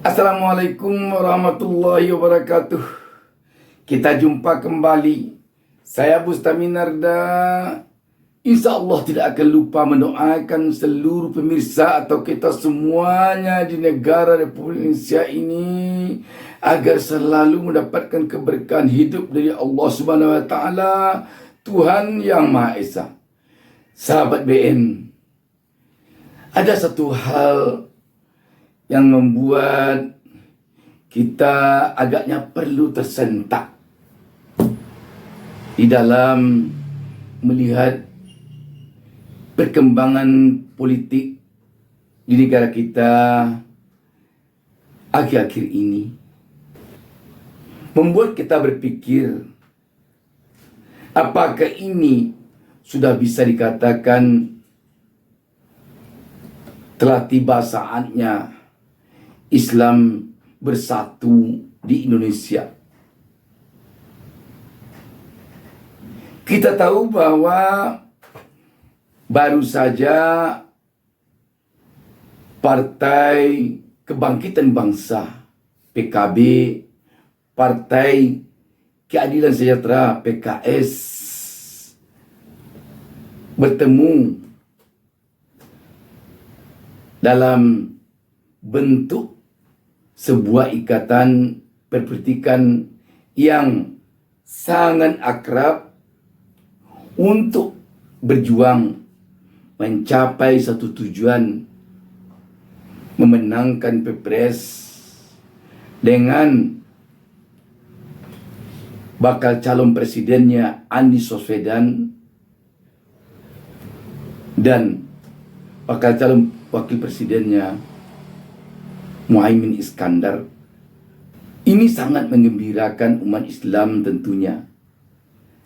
Assalamualaikum warahmatullahi wabarakatuh. Kita jumpa kembali. Saya Bustami Narda. Insya Allah tidak akan lupa mendoakan seluruh pemirsa atau kita semuanya di negara Republik Indonesia ini agar selalu mendapatkan keberkahan hidup dari Allah Subhanahu wa taala, Tuhan Yang Maha Esa. Sahabat BN, ada satu hal yang membuat kita agaknya perlu tersentak di dalam melihat perkembangan politik di negara kita akhir-akhir ini. Membuat kita berpikir, apakah ini sudah bisa dikatakan telah tiba saatnya Islam bersatu di Indonesia? Kita tahu bahwa baru saja Partai Kebangkitan Bangsa PKB, Partai Keadilan Sejahtera PKS bertemu dalam bentuk sebuah ikatan perpolitikan yang sangat akrab untuk berjuang mencapai satu tujuan, memenangkan Pilpres dengan bakal calon presidennya Anies Baswedan dan bakal calon wakil presidennya Muhaimin Iskandar. Ini sangat menggembirakan umat Islam tentunya.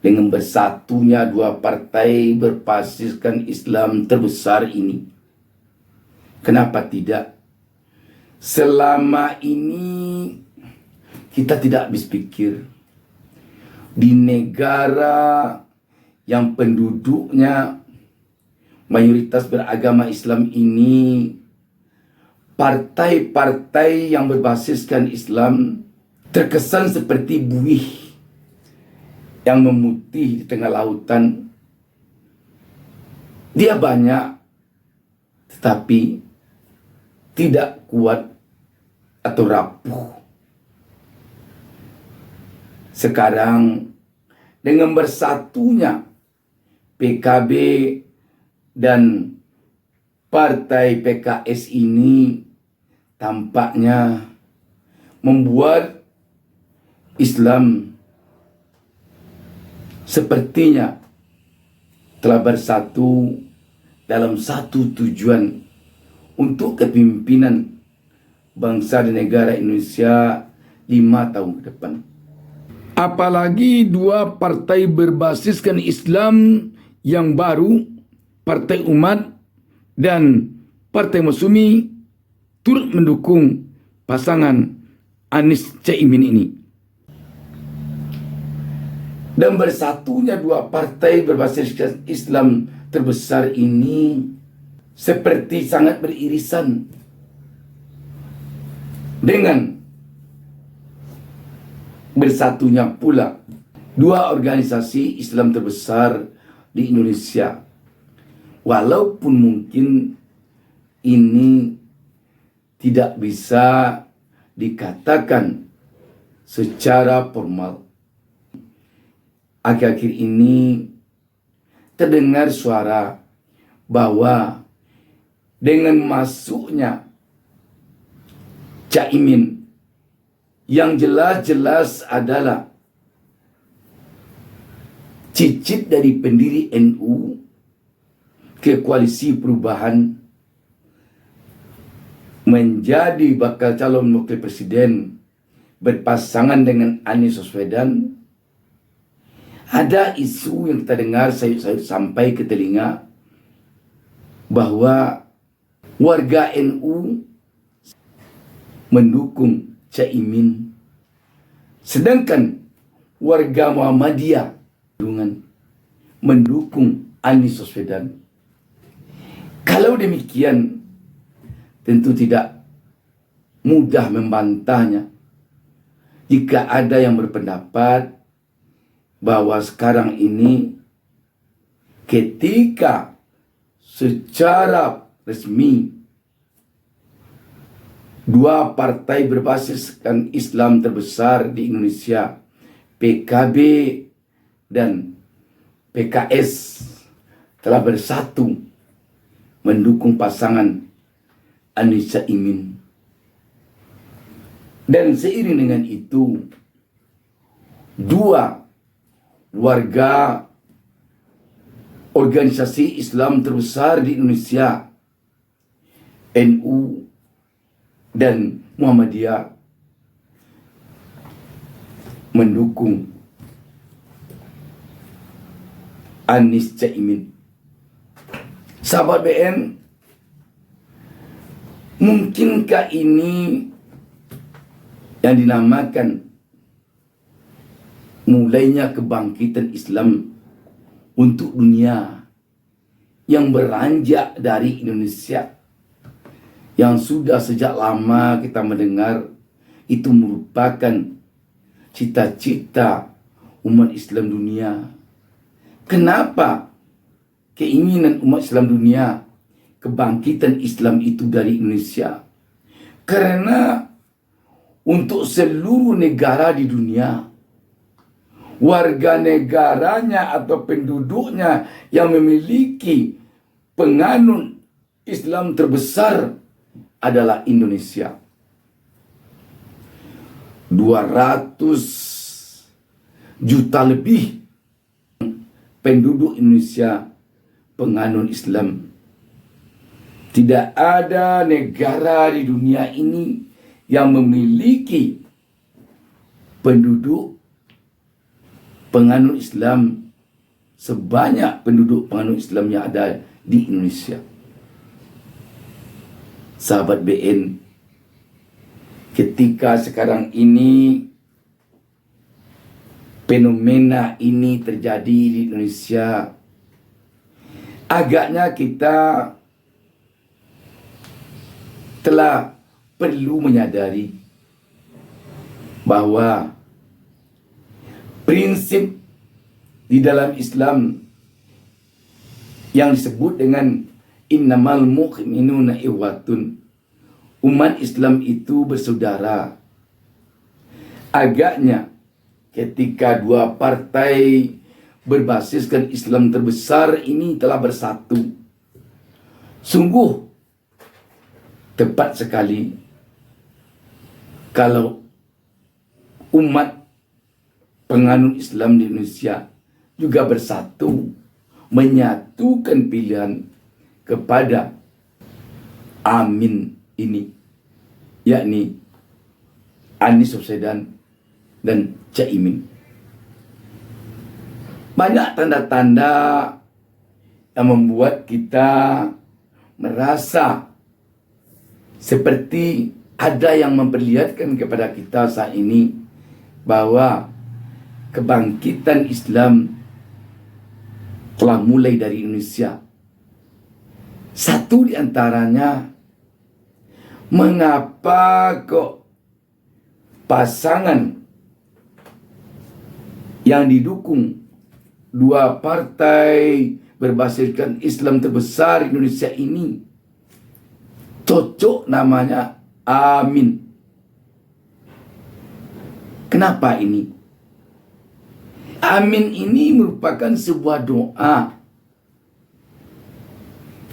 Dengan bersatunya dua partai berbasiskan Islam terbesar ini. Kenapa tidak? Selama ini kita tidak habis pikir. Di negara yang penduduknya mayoritas beragama Islam ini, partai-partai yang berbasiskan Islam terkesan seperti buih yang memutih di tengah lautan. Dia banyak, tetapi tidak kuat atau rapuh. Sekarang dengan bersatunya PKB dan Partai PKS ini tampaknya membuat Islam sepertinya telah bersatu dalam satu tujuan untuk kepemimpinan bangsa dan negara Indonesia 5 tahun ke depan. Apalagi dua partai berbasiskan Islam yang baru, Partai Umat dan Partai Masyumi, turut mendukung pasangan Anies Caimin ini. Dan bersatunya dua partai berbasiskan Islam terbesar ini seperti sangat beririsan dengan bersatunya pula dua organisasi Islam terbesar di Indonesia. Walaupun mungkin ini tidak bisa dikatakan secara formal. Akhir-akhir ini terdengar suara bahwa dengan masuknya Caimin yang jelas-jelas adalah cicit dari pendiri NU ke koalisi perubahan menjadi bakal calon wakil presiden berpasangan dengan Anies Baswedan. Ada isu yang kita dengar sayup-sayup sampai ke telinga bahwa warga NU mendukung Caimin, sedangkan warga Muhammadiyah mendukung Anies Baswedan. Kalau demikian, tentu tidak mudah membantahnya. Jika ada yang berpendapat bahwa sekarang ini ketika secara resmi dua partai berbasiskan Islam terbesar di Indonesia, PKB dan PKS, telah bersatu mendukung pasangan Anies Caimin. Dan seiring dengan itu, dua warga organisasi Islam terbesar di Indonesia, NU dan Muhammadiyah, mendukung Anies Caimin. Sahabat BN, mungkinkah ini yang dinamakan mulainya kebangkitan Islam untuk dunia yang beranjak dari Indonesia, yang sudah sejak lama kita mendengar itu merupakan cita-cita umat Islam dunia. Kenapa keinginan umat Islam dunia kebangkitan Islam itu dari Indonesia? Karena untuk seluruh negara di dunia, warga negaranya atau penduduknya yang memiliki penganut Islam terbesar adalah Indonesia. 200 juta lebih penduduk Indonesia penganut Islam. Tidak ada negara di dunia ini yang memiliki penduduk penganut Islam sebanyak penduduk penganut Islam yang ada di Indonesia. Sahabat BN, ketika sekarang ini fenomena ini terjadi di Indonesia, agaknya kita telah perlu menyadari bahwa prinsip di dalam Islam yang disebut dengan innamal mu'minuna ikhwatun, umat Islam itu bersaudara. Agaknya ketika dua partai berbasiskan Islam terbesar ini telah bersatu, sungguh tepat sekali kalau umat penganut Islam di Indonesia juga bersatu menyatukan pilihan kepada Amin ini, yakni Anies Baswedan dan Caimin. Banyak tanda-tanda yang membuat kita merasa seperti ada yang memperlihatkan kepada kita saat ini bahwa kebangkitan Islam telah mulai dari Indonesia. Satu di antaranya, mengapa kok pasangan yang didukung dua partai berbasiskan Islam terbesar di Indonesia ini cocok namanya Amin? Kenapa ini? Amin ini merupakan sebuah doa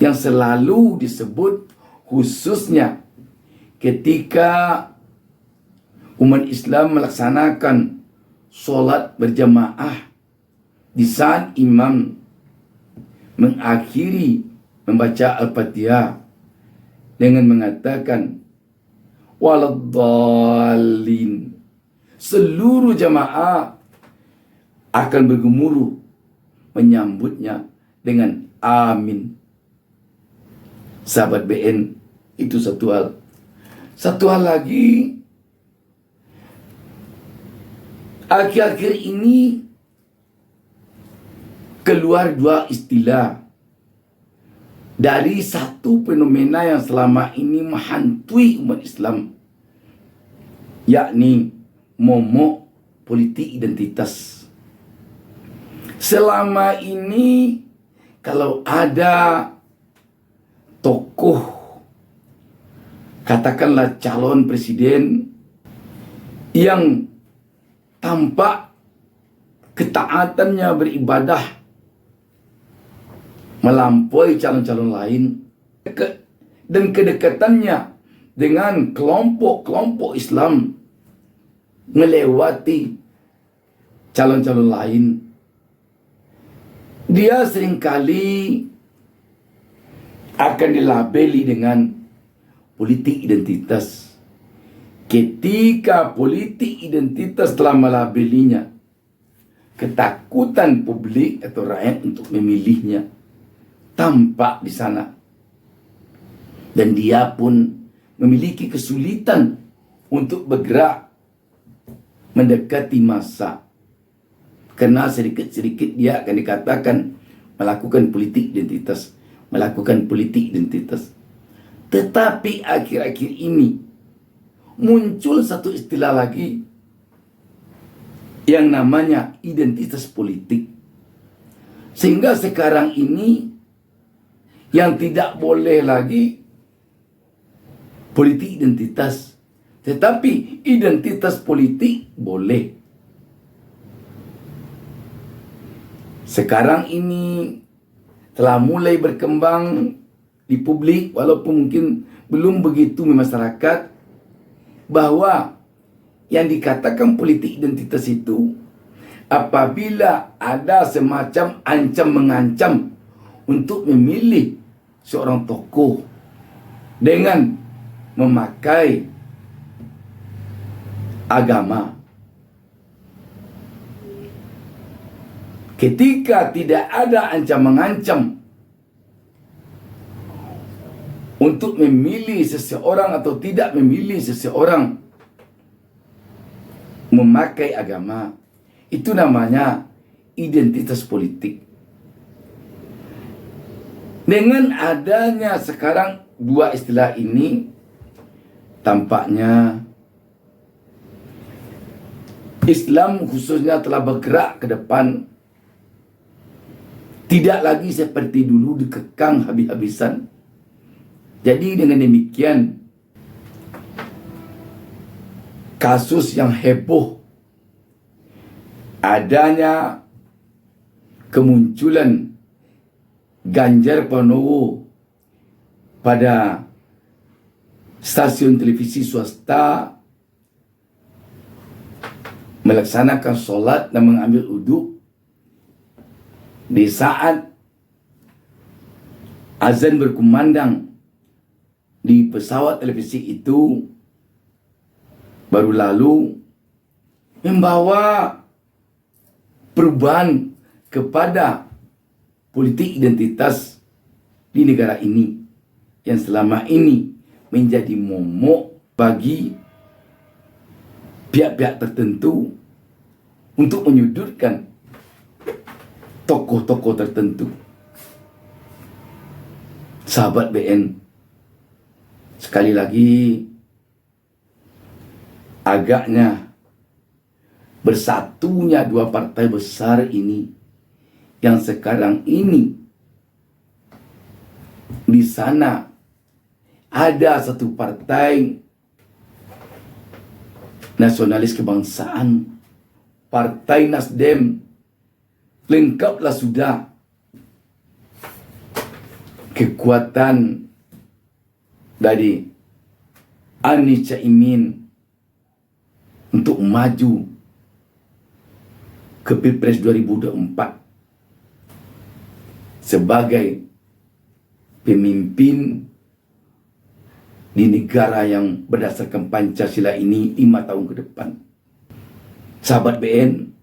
yang selalu disebut khususnya ketika umat Islam melaksanakan solat berjamaah, di saat imam mengakhiri membaca Al-Fatihah dengan mengatakan waladdallin, seluruh jamaah akan bergemuruh menyambutnya dengan amin. Sahabat BN, itu satu hal. Satu hal lagi, akhir-akhir ini keluar dua istilah dari satu fenomena yang selama ini menghantui umat Islam, yakni momok politik identitas. Selama ini kalau ada tokoh, katakanlah calon presiden yang tampak ketaatannya beribadah melampaui calon-calon lain dan kedekatannya dengan kelompok-kelompok Islam melewati calon-calon lain, dia seringkali akan dilabeli dengan politik identitas. Ketika politik identitas telah melabelinya, ketakutan publik atau rakyat untuk memilihnya tampak di sana. Dan dia pun memiliki kesulitan untuk bergerak mendekati masa. Karena sedikit-sedikit dia akan dikatakan melakukan politik identitas. Melakukan politik identitas. Tetapi akhir-akhir ini muncul satu istilah lagi yang namanya identitas politik. Sehingga sekarang ini yang tidak boleh lagi politik identitas, tetapi identitas politik boleh. Sekarang ini telah mulai berkembang di publik, walaupun mungkin belum begitu di masyarakat, bahwa yang dikatakan politik identitas itu apabila ada semacam ancam-mengancam untuk memilih seorang tokoh dengan memakai agama. Ketika tidak ada ancam-mengancam untuk memilih seseorang atau tidak memilih seseorang memakai agama, itu namanya identitas politik. Dengan adanya sekarang dua istilah ini, tampaknya Islam khususnya telah bergerak ke depan. Tidak lagi seperti dulu dikekang habis-habisan. Jadi dengan demikian, kasus yang heboh adanya kemunculan Ganjar Pranowo pada stasiun televisi swasta melaksanakan solat dan mengambil wudhu di saat azan berkumandang di pesawat televisi itu, baru lalu membawa perubahan kepada politik identitas di negara ini yang selama ini menjadi momok bagi pihak-pihak tertentu untuk menyudutkan tokoh-tokoh tertentu. Sahabat BN, sekali lagi agaknya bersatunya dua partai besar ini yang sekarang ini di sana ada satu partai nasionalis kebangsaan, Partai Nasdem. Lengkaplah sudah kekuatan dari Anies Caimin untuk maju ke Pilpres 2024 sebagai pemimpin di negara yang berdasarkan Pancasila ini 5 tahun ke depan. Sahabat BN,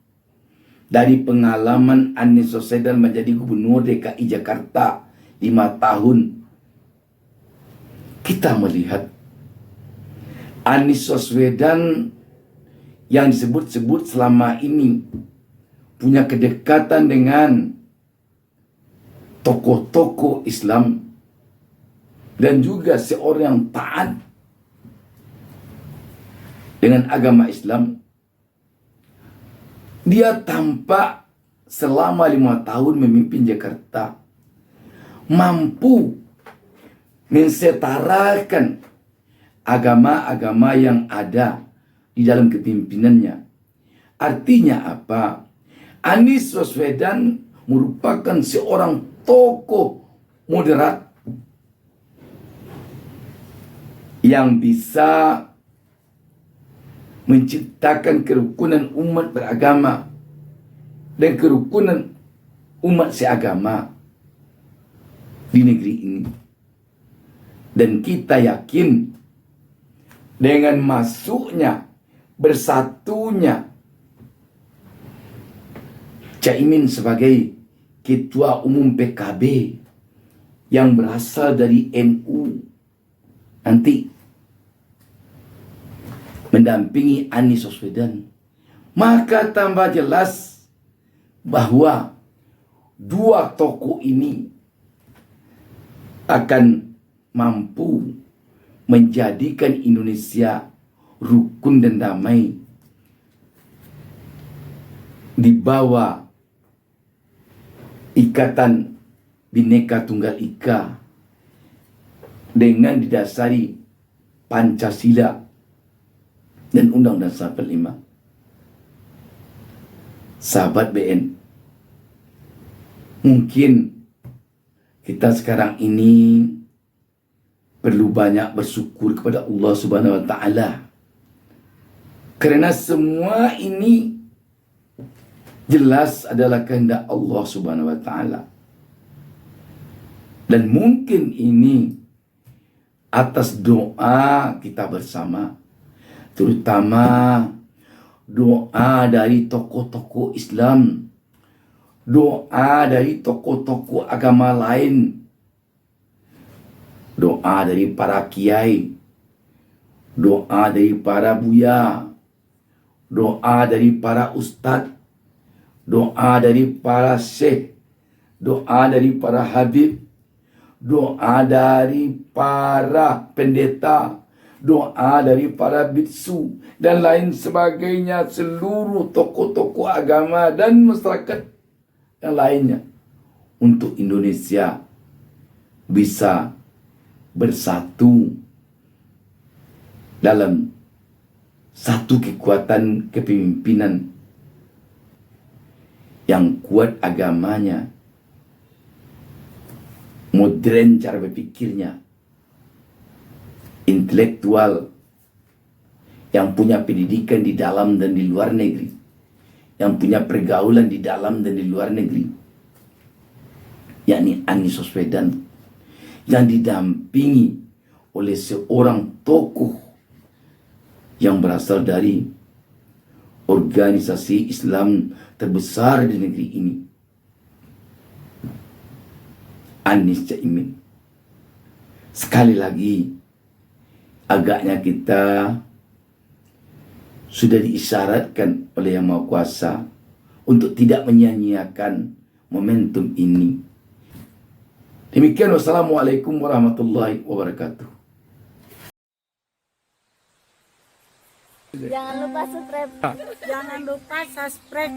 dari pengalaman Anies Baswedan menjadi gubernur DKI Jakarta 5 tahun, kita melihat Anies Baswedan yang disebut-sebut selama ini punya kedekatan dengan tokoh-tokoh Islam dan juga seorang yang taat dengan agama Islam, dia tampak selama 5 tahun memimpin Jakarta mampu mensetarakan agama-agama yang ada di dalam kepemimpinannya. Artinya apa? Anies Baswedan merupakan seorang tokoh moderat yang bisa menciptakan kerukunan umat beragama dan kerukunan umat seagama di negeri ini. Dan kita yakin dengan masuknya, bersatunya Caimin sebagai Ketua Umum PKB yang berasal dari NU nanti mendampingi Anies Baswedan, maka tambah jelas bahwa dua tokoh ini akan mampu menjadikan Indonesia rukun dan damai di bawah Ikatan Bhinneka Tunggal Ika dengan didasari Pancasila dan Undang-Undang 45. Sahabat BN, mungkin kita sekarang ini perlu banyak bersyukur kepada Allah Subhanahu wa taala, karena semua ini jelas adalah kehendak Allah Subhanahu wa taala. Dan mungkin ini atas doa kita bersama, terutama doa dari tokoh-tokoh Islam, doa dari tokoh-tokoh agama lain, doa dari para kiai, doa dari para buya, doa dari para ustadz, doa dari para syekh, doa dari para habib, doa dari para pendeta, doa dari para biksu, dan lain sebagainya, seluruh tokoh-tokoh agama dan masyarakat yang lainnya, untuk Indonesia bisa bersatu dalam satu kekuatan kepemimpinan yang kuat agamanya, modern cara berpikirnya, intelektual, yang punya pendidikan di dalam dan di luar negeri, yang punya pergaulan di dalam dan di luar negeri, yakni Anies Baswedan, yang didampingi oleh seorang tokoh yang berasal dari organisasi Islam terbesar di negeri ini, Anies Caimin. Sekali lagi, agaknya kita sudah diisyaratkan oleh Yang Maha Kuasa untuk tidak menyia-nyiakan momentum ini. Demikian, wassalamualaikum warahmatullahi wabarakatuh. Jangan lupa subscribe. Jangan lupa subscribe.